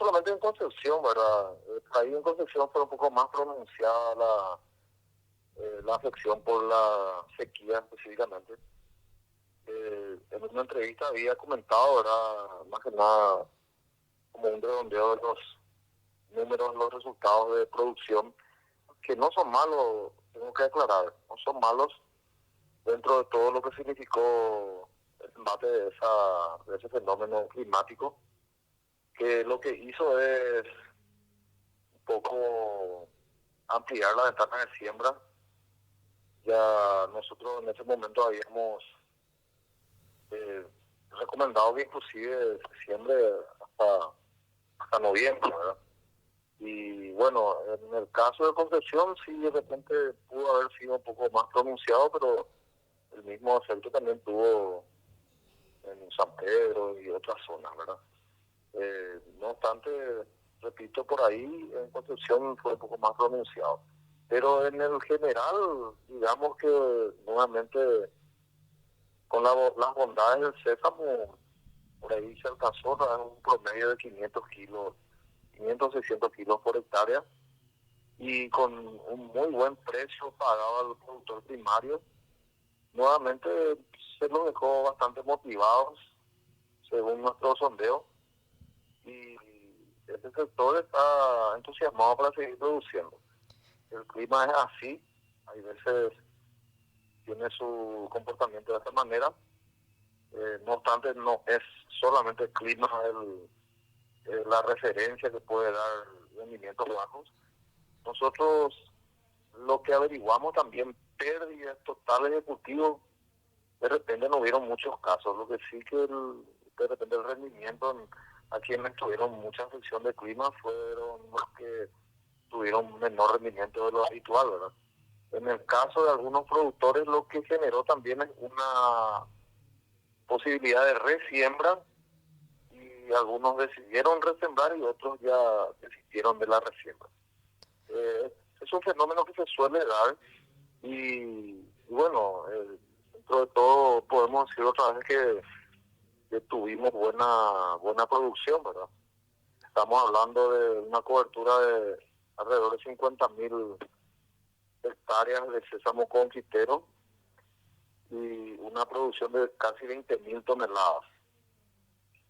solamente en Concepción, ¿verdad? Ahí en Concepción fue un poco más pronunciada la afección por la sequía específicamente. En una entrevista había comentado, ¿verdad? Más que nada como un redondeo de los números, los resultados de producción, que no son malos, tengo que aclarar, no son malos dentro de todo lo que significó el embate de ese fenómeno climático, que lo que hizo es un poco ampliar la ventana de siembra. Ya nosotros en ese momento habíamos eh, recomendado que inclusive se siembre hasta noviembre, ¿verdad? Y bueno, en el caso de Concepción sí de repente pudo haber sido un poco más pronunciado, pero el mismo efecto también tuvo en San Pedro y otras zonas, ¿verdad? No obstante, repito, por ahí en Concepción fue un poco más pronunciado. Pero en el general, digamos que nuevamente con las bondades del sésamo, por ahí se alcanzó a un promedio de 500 kilos, 500, 600 kilos por hectárea, y con un muy buen precio pagado al productor primario. Nuevamente se los dejó bastante motivados, según nuestro sondeo, y este sector está entusiasmado para seguir produciendo. El clima es así, hay veces tiene su comportamiento de esta manera. No obstante, no es solamente el clima la referencia que puede dar rendimientos bajos. Nosotros lo que averiguamos también, pérdidas totales de cultivo, de repente no hubieron muchos casos. Lo que sí que de repente el rendimiento a quienes tuvieron mucha afección de clima fueron los que tuvieron menor rendimiento de lo habitual, ¿verdad? En el caso de algunos productores, lo que generó también es una posibilidad de resiembra, y algunos decidieron resembrar y otros ya desistieron de la resiembra. Es un fenómeno que se suele dar y bueno, dentro de todo podemos decir otra vez que tuvimos buena producción, ¿verdad? Estamos hablando de una cobertura de alrededor de 50.000 hectáreas de sésamo confitero y una producción de casi 20.000 toneladas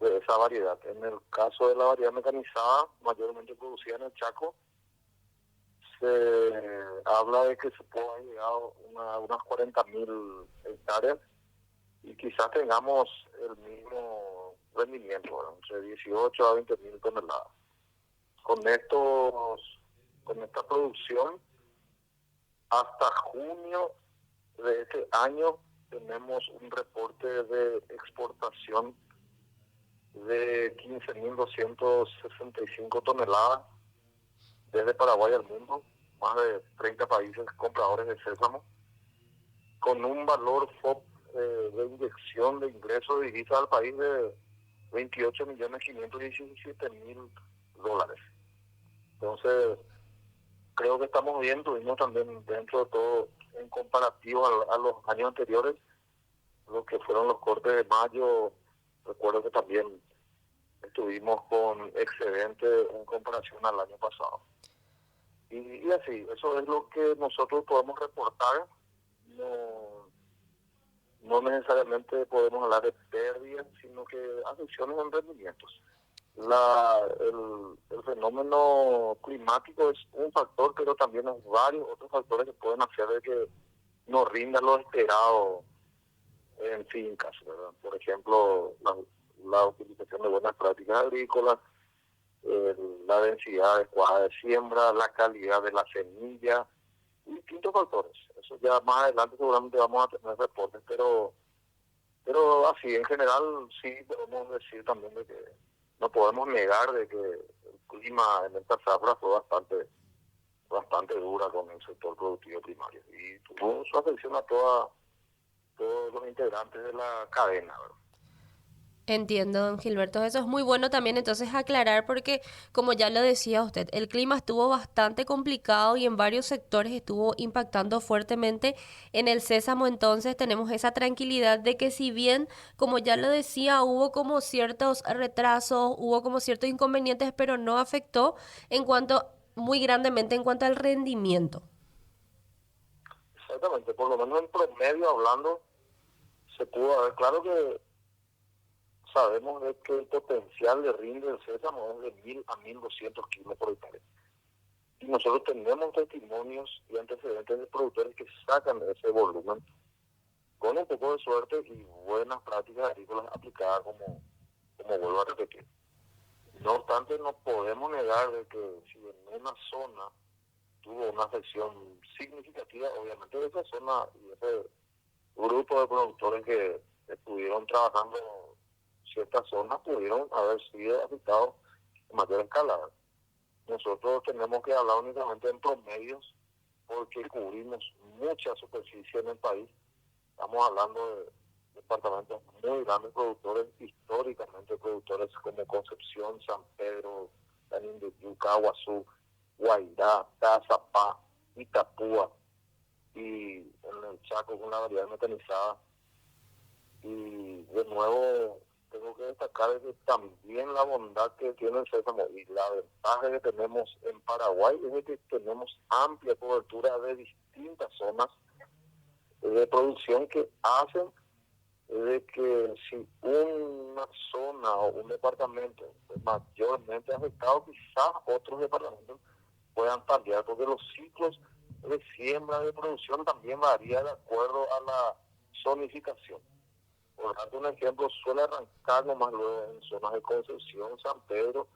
de esa variedad. En el caso de la variedad mecanizada, mayormente producida en el Chaco, se habla de que se puede haber llegado unas 40.000 hectáreas y quizás tengamos el mismo rendimiento, bueno, entre 18 a 20.000 toneladas. Con con esta producción, hasta junio de este año tenemos un reporte de exportación de 15.265 toneladas desde Paraguay al mundo, más de 30 países compradores de sésamo, con un valor FOB de inyección de ingresos de divisas al país de 28.517.000 dólares. Entonces, creo que estamos bien, tuvimos también dentro de todo, en comparativo a los años anteriores, lo que fueron los cortes de mayo. Recuerdo que también estuvimos con excedente en comparación al año pasado. Y así, eso es lo que nosotros podemos reportar. No, no necesariamente podemos hablar de pérdidas, sino que afecciones en rendimientos. El fenómeno climático es un factor, pero también hay varios otros factores que pueden hacer de que no rinda lo esperado en fincas, ¿verdad? Por ejemplo, la utilización de buenas prácticas agrícolas, la densidad adecuada de siembra, la calidad de la semilla, y distintos factores. Eso ya más adelante seguramente vamos a tener reportes, pero así en general sí podemos decir también de que no podemos negar de que el clima en esta zafra fue bastante dura con el sector productivo primario y tuvo su afección a todos los integrantes de la cadena, ¿verdad? Entiendo, don Gilberto. Eso es muy bueno también entonces aclarar porque, como ya lo decía usted, el clima estuvo bastante complicado y en varios sectores estuvo impactando fuertemente en el sésamo. Entonces tenemos esa tranquilidad de que si bien, como ya lo decía, hubo como ciertos retrasos, hubo como ciertos inconvenientes, pero no afectó en cuanto, muy grandemente en cuanto al rendimiento. Exactamente, por lo menos en promedio hablando, se pudo haber, claro que sabemos de que el potencial de rinde del sésamo es de 1.000 a 1.200 kilos por hectárea. Y nosotros tenemos testimonios y antecedentes de productores que sacan ese volumen con un poco de suerte y buenas prácticas agrícolas aplicadas como vuelvo a repetir. No obstante, no podemos negar de que si en una zona tuvo una afección significativa, obviamente esa zona y ese grupo de productores que estuvieron trabajando ciertas zonas pudieron haber sido afectados en mayor escala. Nosotros tenemos que hablar únicamente en promedios porque cubrimos mucha superficie en el país. Estamos hablando de departamentos muy grandes productores, históricamente productores como Concepción, San Pedro, Tanindeyuca, Aguazú, Guairá, Tazapá, Itapúa y en el Chaco con la variedad mecanizada. Y de nuevo tengo que destacar que también la bondad que tiene el sésamo y la ventaja que tenemos en Paraguay es de que tenemos amplia cobertura de distintas zonas de producción que hacen de que si una zona o un departamento es mayormente afectado, quizás otros departamentos puedan cambiar, porque los ciclos de siembra de producción también varían de acuerdo a la zonificación. Por tanto, un ejemplo, suele arrancar nomás luego en zonas de Concepción, San Pedro,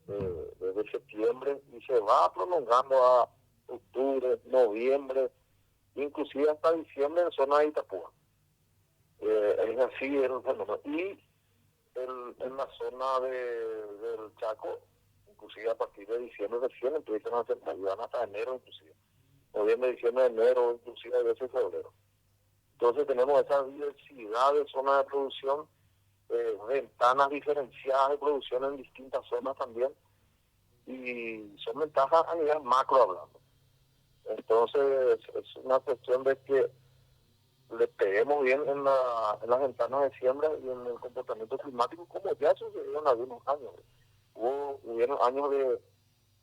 desde septiembre y se va prolongando a octubre, noviembre, inclusive hasta diciembre en zona de Itapúa. Es así el fenómeno. Y en la zona del Chaco, inclusive a partir de diciembre recién empiezan a hacer, ayudan hasta enero inclusive. Noviembre, diciembre, enero, inclusive a veces febrero. Entonces tenemos esa diversidad de zonas de producción, ventanas diferenciadas de producción en distintas zonas también, y son ventajas a nivel macro hablando. Entonces es una cuestión de que le peguemos bien en las ventanas de siembra y en el comportamiento climático, como ya sucedió en algunos años. Hubieron años de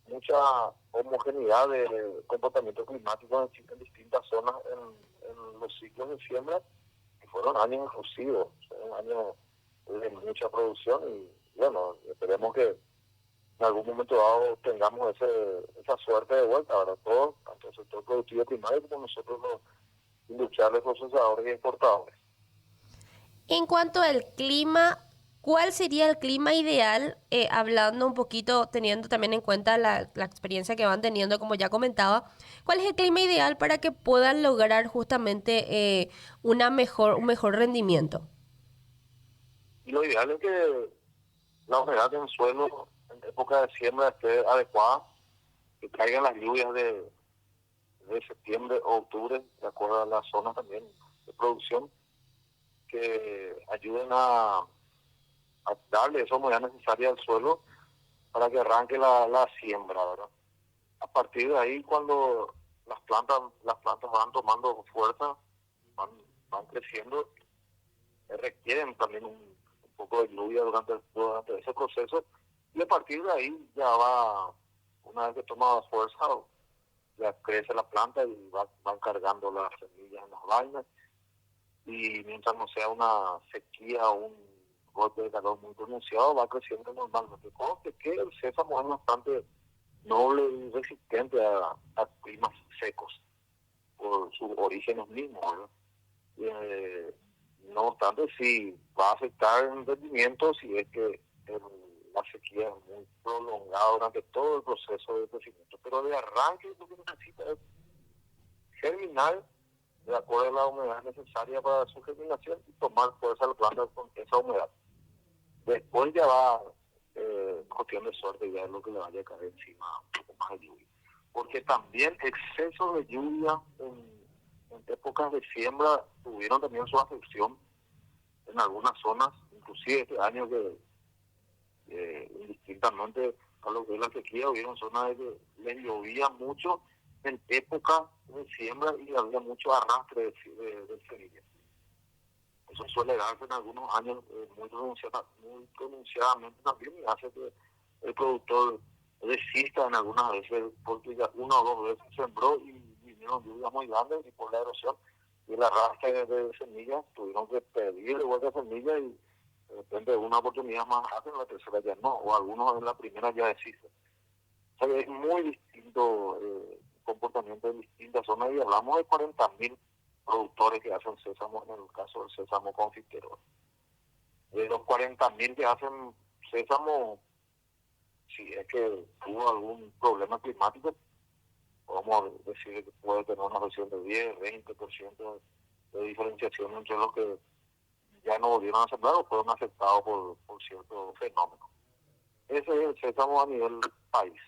mucha homogeneidad de comportamiento climático en distintas zonas en los ciclos de siembra, y fueron años exclusivos, fueron años de mucha producción y bueno, esperemos que en algún momento dado tengamos esa suerte de vuelta, ¿verdad? Todos, tanto el sector productivo primario como nosotros los industriales, procesadores y exportadores. En cuanto al clima, ¿cuál sería el clima ideal? Hablando un poquito, teniendo también en cuenta la experiencia que van teniendo, como ya comentaba, ¿cuál es el clima ideal para que puedan lograr justamente un mejor rendimiento? Y lo ideal es que la humedad en suelo en época de siembra esté adecuada, que caigan las lluvias de septiembre o octubre, de acuerdo a las zonas también de producción, que ayuden a darle esa humedad necesaria al suelo para que arranque la siembra, ¿verdad? A partir de ahí, cuando las plantas van tomando fuerza, van, van creciendo, requieren también un poco de lluvia durante ese proceso, y a partir de ahí ya va, una vez que toma fuerza, ya crece la planta y van cargando las semillas en las vainas, y mientras no sea una sequía o un golpe de calor muy pronunciado, va creciendo normalmente. Conste que el sésamo es bastante noble y resistente a climas secos por sus orígenes mismos, ¿verdad? Eh, no obstante, sí va a afectar el rendimiento si es que la sequía es muy prolongada durante todo el proceso de crecimiento. Pero de arranque lo que necesita es germinar de acuerdo a la humedad necesaria para su germinación y tomar fuerza la planta con esa humedad. Después ya va cuestión de suerte, ya es lo que le vaya a caer encima un poco más de lluvia. Porque también exceso de lluvia en épocas de siembra tuvieron también su afección en algunas zonas, inclusive este año que indistintamente a lo que es la sequía, hubieron zonas de que les llovía mucho en época de siembra y había mucho arrastre de semillas. Eso suele darse en algunos años muy pronunciadamente también y hace que el productor desista en algunas veces porque ya una o dos veces sembró y vinieron lluvias muy grandes y por la erosión y el arrastre de semillas tuvieron que pedir de vuelta semillas y de repente una oportunidad más hacen, la tercera ya no, o algunos en la primera ya desisten. O sea, es muy distinto, comportamiento en distintas zonas y hablamos de 40.000 productores que hacen sésamo, en el caso del sésamo confitero. De los 40.000 que hacen sésamo, si es que hubo algún problema climático, podemos decir que puede tener una versión de 10-20% de diferenciación entre los que ya no volvieron a sembrar o fueron afectados por cierto fenómeno. Ese es el sésamo a nivel país.